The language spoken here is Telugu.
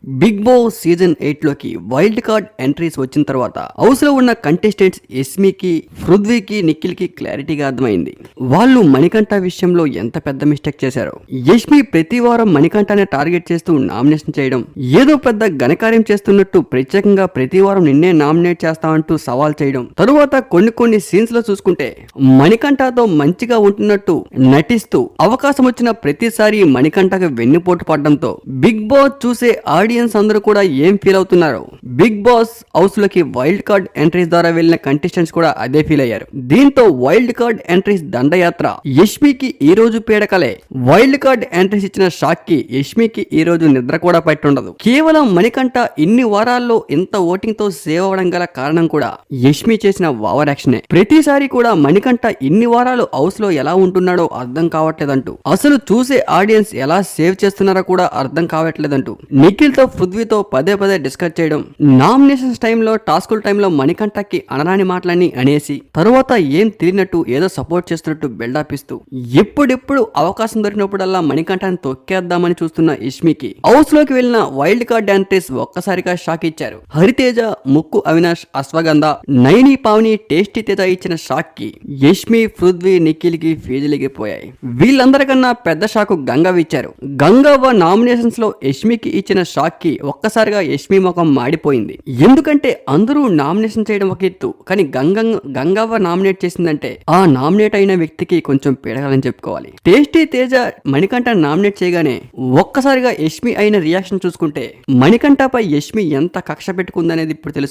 బిగ్ బాస్ సీజన్ 8 లోకి వైల్డ్ కార్డ్ ఎంట్రీస్ వచ్చిన తర్వాత హౌస్ లో ఉన్న కంటెస్టెంట్స్ యస్మికి, పృథ్వీకి, నిఖిల్ కి క్లారిటీగా అర్థమైంది. వాళ్ళు మణికంఠ విషయంలో ఎంత పెద్ద మిస్టేక్ చేశారో. యష్మి ప్రతి వారం మణికంఠనే టార్గెట్ చేస్తూ నామినేషన్ చేయడం, ఏదో పెద్ద ఘనకార్యం చేస్తున్నట్టు ప్రత్యేకంగా ప్రతి వారం నిన్నే నామినేట్ చేస్తామంటూ సవాల్ చేయడం, తరువాత కొన్ని సీన్స్ లో చూసుకుంటే మణికంఠతో మంచిగా ఉంటున్నట్టు నటిస్తూ అవకాశం వచ్చిన ప్రతిసారి మణికంఠకు వెన్నుపోటు పడడంతో బిగ్ బాస్ చూసే ఆడియన్స్ అందరూ కూడా ఏం ఫీల్ అవుతున్నారు. బిగ్ బాస్ హౌస్ లోకి వైల్డ్ కార్డ్ ఎంట్రీస్ ద్వారా వెళ్లిన కంటెస్టెంట్స్ కూడా అదే ఫీల్ అయ్యారు. దీంతో వైల్డ్ కార్డ్ ఎంట్రీస్ దండయాత్ర యష్మికి ఈ రోజు పీడకలే. వైల్డ్ కార్డ్ ఎంట్రీస్ ఇచ్చిన షాక్ కి యష్మికి ఈ రోజు నిద్ర కూడా పట్టుండదు. కేవలం మణికంఠ ఇన్ని వారాల్లో ఇంత ఓటింగ్ తో సేవ్ అవడం గల కారణం కూడా యష్మి చేసిన ఓవర్ యాక్షనే. ప్రతిసారి కూడా మణికంఠ ఇన్ని వారాలు హౌస్ లో ఎలా ఉంటున్నాడో అర్థం కావట్లేదంటూ, అసలు చూసే ఆడియన్స్ ఎలా సేవ్ చేస్తున్నారో కూడా అర్థం కావట్లేదంటూ నిఖిల్ తో పృథ్వీతో పదే డిస్కస్ చేయడం, నామినేషన్స్ టైంలో టాస్కుల టైంలో మణికంఠకి అనరాని మాటలని అనేసి తరువాత ఏం తెలియనట్టు ఏదో సపోర్ట్ చేస్తున్నట్టు బిల్డప్ ఇస్తూ ఎప్పుడెప్పుడు అవకాశం దొరికినప్పుడల్లా మణికంఠని తొక్కేద్దామని చూస్తున్న యష్మికి హౌస్ లోకి వెళ్లిన వైల్డ్ కార్డ్ ఎంట్రీస్ ఒక్కసారిగా షాక్ ఇచ్చారు. హరితేజ, ముక్కు అవినాష్, అశ్వగంధ, నైని, పావని, టేస్టీ తేజ ఇచ్చిన షాక్ కి యష్మి, పృథ్వీ, నిఖిల్ కి ఫీజులిగిపోయాయి. వీళ్ళందరికన్నా పెద్ద షాక్ గంగవ్వ ఇచ్చారు. గంగవ్వ నామినేషన్స్ లో యష్మికి ఇచ్చిన షాక్ కి ఒక్కసారిగా యష్మి ముఖం మాడిపోయింది. ఎందుకంటే అందరూ నామినేషన్ చేయడం ఒక ఎత్తు, కానీ గంగవ్వ నామినేట్ చేసిందంటే ఆ నామినేట్ అయిన వ్యక్తికి కొంచెం పీడగాలని చెప్పుకోవాలి. టేస్టీ తేజ మణికంఠ నామినేట్ చేయగానే ఒక్కసారిగా యష్మి అయిన రియాక్షన్ చూసుకుంటే మణికంఠపై యష్మి ఎంత కక్ష పెట్టుకుందనేది ఇప్పుడు తెలుస్తుంది.